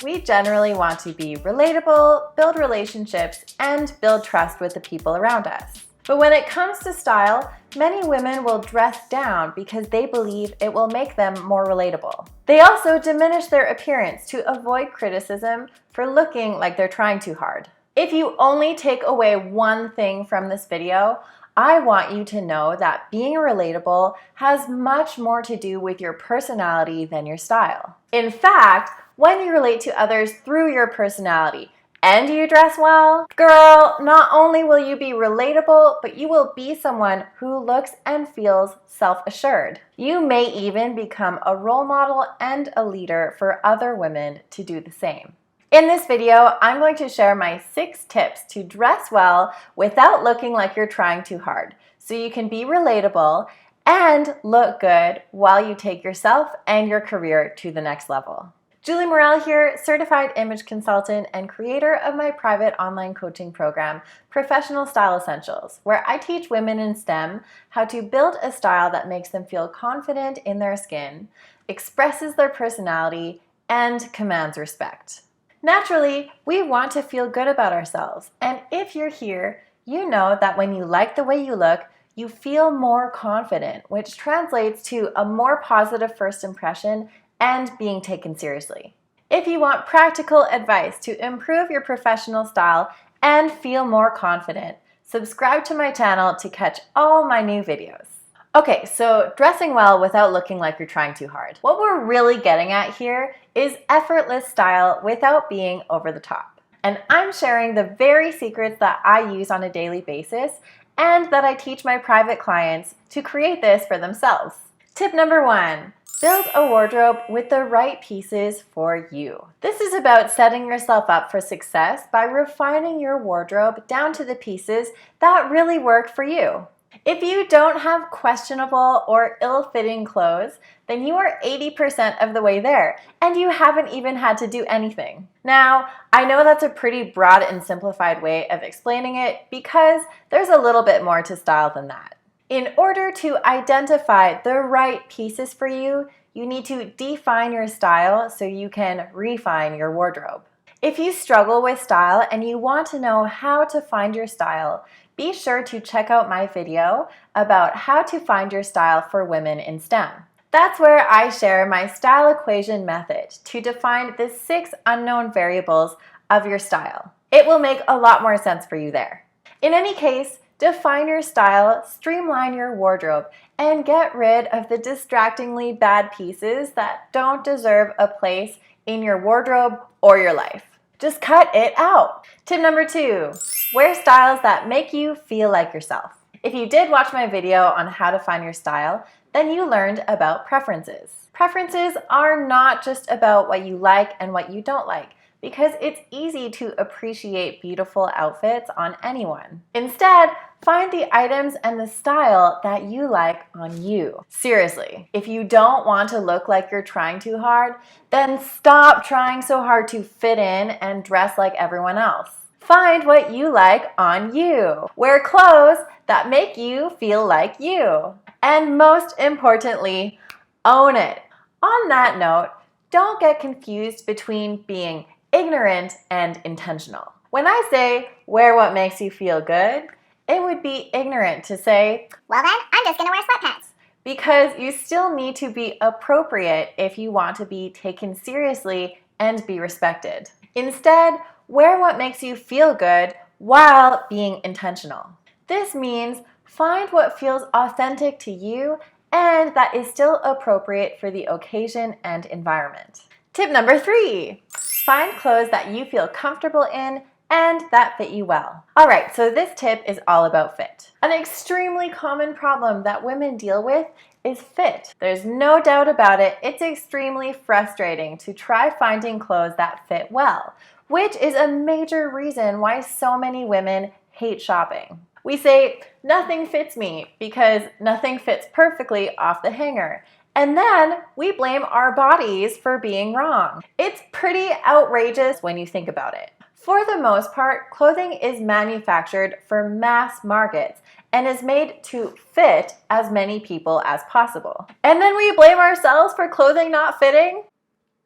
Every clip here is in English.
We generally want to be relatable, build relationships, and build trust with the people around us. But when it comes to style, many women will dress down because they believe it will make them more relatable. They also diminish their appearance to avoid criticism for looking like they're trying too hard. If you only take away one thing from this video, I want you to know that being relatable has much more to do with your personality than your style. In fact, when you relate to others through your personality, and you dress well, girl, not only will you be relatable, but you will be someone who looks and feels self-assured. You may even become a role model and a leader for other women to do the same. In this video, I'm going to share my 6 tips to dress well without looking like you're trying too hard, so you can be relatable and look good while you take yourself and your career to the next level. Julie Morel here, certified image consultant and creator of my private online coaching program, Professional Style Essentials, where I teach women in STEM how to build a style that makes them feel confident in their skin, expresses their personality, and commands respect. Naturally, we want to feel good about ourselves, and if you're here, you know that when you like the way you look, you feel more confident, which translates to a more positive first impression and being taken seriously. If you want practical advice to improve your professional style and feel more confident, subscribe to my channel to catch all my new videos. Okay, so dressing well without looking like you're trying too hard. What we're really getting at here is effortless style without being over the top. And I'm sharing the very secrets that I use on a daily basis and that I teach my private clients to create this for themselves. Tip number 1. Build a wardrobe with the right pieces for you. This is about setting yourself up for success by refining your wardrobe down to the pieces that really work for you. If you don't have questionable or ill-fitting clothes, then you are 80% of the way there, and you haven't even had to do anything. Now, I know that's a pretty broad and simplified way of explaining it because there's a little bit more to style than that. In order to identify the right pieces for you, you need to define your style so you can refine your wardrobe. If you struggle with style and you want to know how to find your style, be sure to check out my video about how to find your style for women in STEM. That's where I share my style equation method to define the 6 unknown variables of your style. It will make a lot more sense for you there. In any case, define your style, streamline your wardrobe, and get rid of the distractingly bad pieces that don't deserve a place in your wardrobe or your life. Just cut it out. Tip number 2, wear styles that make you feel like yourself. If you did watch my video on how to find your style, then you learned about preferences. Preferences are not just about what you like and what you don't like, because it's easy to appreciate beautiful outfits on anyone. Instead, find the items and the style that you like on you. Seriously, if you don't want to look like you're trying too hard, then stop trying so hard to fit in and dress like everyone else. Find what you like on you. Wear clothes that make you feel like you. And most importantly, own it. On that note, don't get confused between being ignorant and intentional. When I say wear what makes you feel good, it would be ignorant to say, well then, I'm just gonna wear sweatpants. Because you still need to be appropriate if you want to be taken seriously and be respected. Instead, wear what makes you feel good while being intentional. This means find what feels authentic to you and that is still appropriate for the occasion and environment. Tip number 3. Find clothes that you feel comfortable in and that fit you well. Alright, so this tip is all about fit. An extremely common problem that women deal with is fit. There's no doubt about it, it's extremely frustrating to try finding clothes that fit well, which is a major reason why so many women hate shopping. We say, nothing fits me because nothing fits perfectly off the hanger. And then we blame our bodies for being wrong. It's pretty outrageous when you think about it. For the most part, clothing is manufactured for mass markets and is made to fit as many people as possible. And then we blame ourselves for clothing not fitting?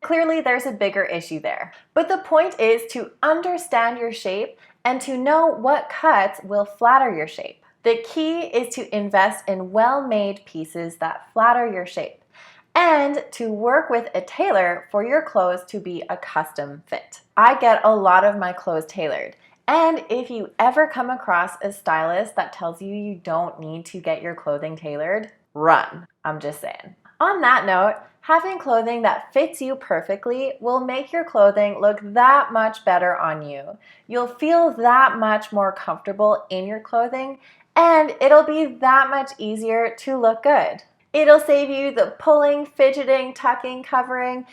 Clearly, there's a bigger issue there. But the point is to understand your shape and to know what cuts will flatter your shape. The key is to invest in well-made pieces that flatter your shape and to work with a tailor for your clothes to be a custom fit. I get a lot of my clothes tailored. And if you ever come across a stylist that tells you you don't need to get your clothing tailored, run. I'm just saying. On that note, having clothing that fits you perfectly will make your clothing look that much better on you. You'll feel that much more comfortable in your clothing, and it'll be that much easier to look good. It'll save you the pulling, fidgeting, tucking, covering,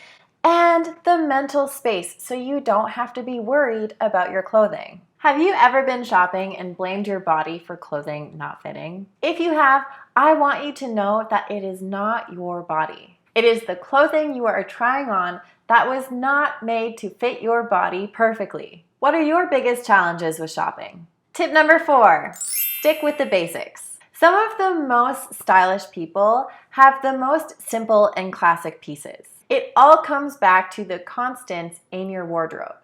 and the mental space so you don't have to be worried about your clothing. Have you ever been shopping and blamed your body for clothing not fitting? If you have, I want you to know that it is not your body. It is the clothing you are trying on that was not made to fit your body perfectly. What are your biggest challenges with shopping? Tip number 4, stick with the basics. Some of the most stylish people have the most simple and classic pieces. It all comes back to the constants in your wardrobe: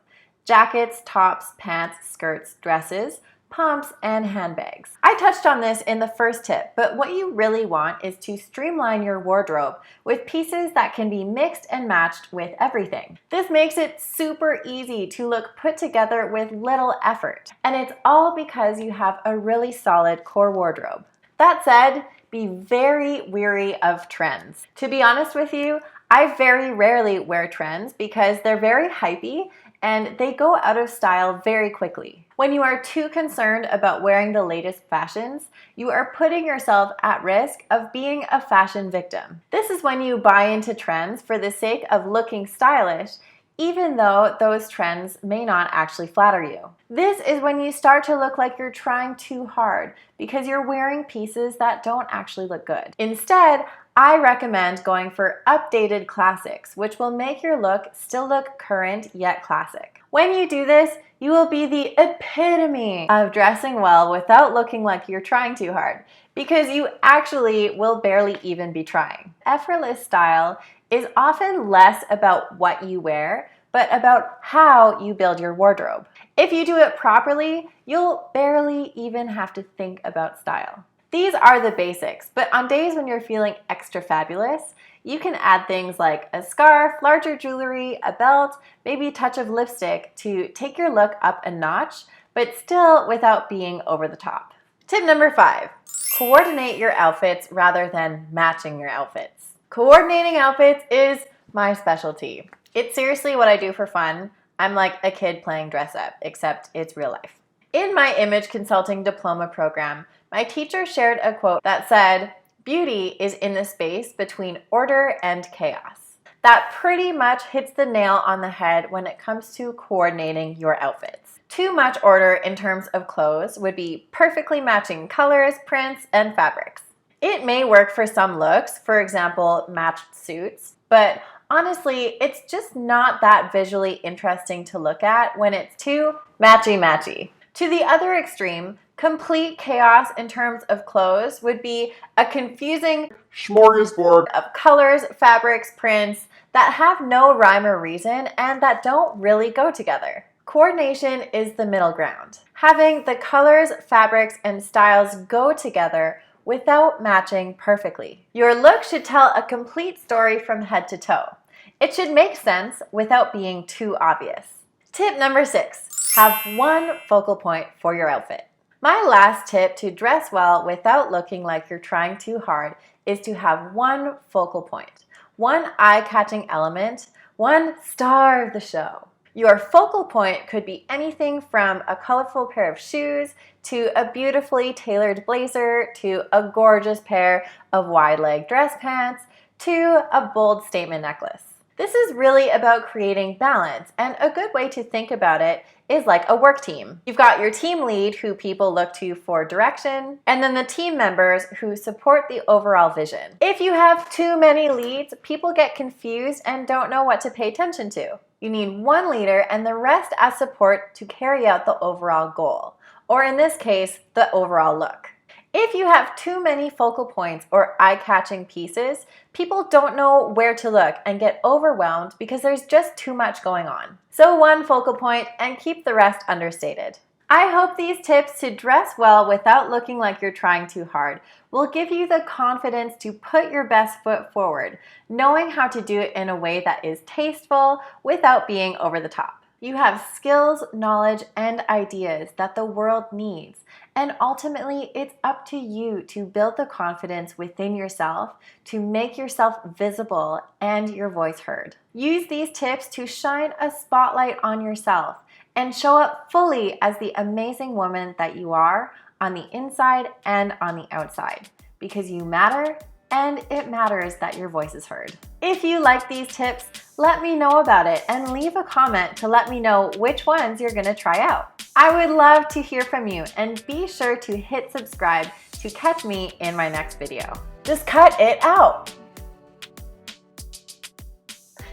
jackets, tops, pants, skirts, dresses, pumps, and handbags. I touched on this in the first tip, but what you really want is to streamline your wardrobe with pieces that can be mixed and matched with everything. This makes it super easy to look put together with little effort, and it's all because you have a really solid core wardrobe. That said, be very wary of trends. To be honest with you, I very rarely wear trends because they're very hypey and they go out of style very quickly. When you are too concerned about wearing the latest fashions, you are putting yourself at risk of being a fashion victim. This is when you buy into trends for the sake of looking stylish, even though those trends may not actually flatter you. This is when you start to look like you're trying too hard because you're wearing pieces that don't actually look good. Instead, I recommend going for updated classics, which will make your look still look current yet classic. When you do this, you will be the epitome of dressing well without looking like you're trying too hard, because you actually will barely even be trying. Effortless style is often less about what you wear, but about how you build your wardrobe. If you do it properly, you'll barely even have to think about style. These are the basics, but on days when you're feeling extra fabulous, you can add things like a scarf, larger jewelry, a belt, maybe a touch of lipstick to take your look up a notch, but still without being over the top. Tip number 5, coordinate your outfits rather than matching your outfits. Coordinating outfits is my specialty. It's seriously what I do for fun. I'm like a kid playing dress up, except it's real life. In my image consulting diploma program, my teacher shared a quote that said, "Beauty is in the space between order and chaos." That pretty much hits the nail on the head when it comes to coordinating your outfits. Too much order in terms of clothes would be perfectly matching colors, prints, and fabrics. It may work for some looks, for example, matched suits, but honestly, it's just not that visually interesting to look at when it's too matchy-matchy. To the other extreme, complete chaos in terms of clothes would be a confusing smorgasbord of colors, fabrics, prints that have no rhyme or reason and that don't really go together. Coordination is the middle ground. Having the colors, fabrics, and styles go together without matching perfectly. Your look should tell a complete story from head to toe. It should make sense without being too obvious. Tip number 6, have one focal point for your outfit. My last tip to dress well without looking like you're trying too hard is to have one focal point, one eye-catching element, one star of the show. Your focal point could be anything from a colorful pair of shoes to a beautifully tailored blazer to a gorgeous pair of wide-leg dress pants to a bold statement necklace. This is really about creating balance, and a good way to think about it is like a work team. You've got your team lead who people look to for direction, and then the team members who support the overall vision. If you have too many leads, people get confused and don't know what to pay attention to. You need one leader and the rest as support to carry out the overall goal, or in this case, the overall look. If you have too many focal points or eye-catching pieces, people don't know where to look and get overwhelmed because there's just too much going on. So one focal point and keep the rest understated. I hope these tips to dress well without looking like you're trying too hard will give you the confidence to put your best foot forward, knowing how to do it in a way that is tasteful without being over the top. You have skills, knowledge, and ideas that the world needs, and ultimately it's up to you to build the confidence within yourself to make yourself visible and your voice heard. Use these tips to shine a spotlight on yourself and show up fully as the amazing woman that you are on the inside and on the outside, because you matter and it matters that your voice is heard. If you like these tips, let me know about it and leave a comment to let me know which ones you're gonna try out. I would love to hear from you, and be sure to hit subscribe to catch me in my next video. Just cut it out.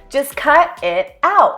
Just cut it out.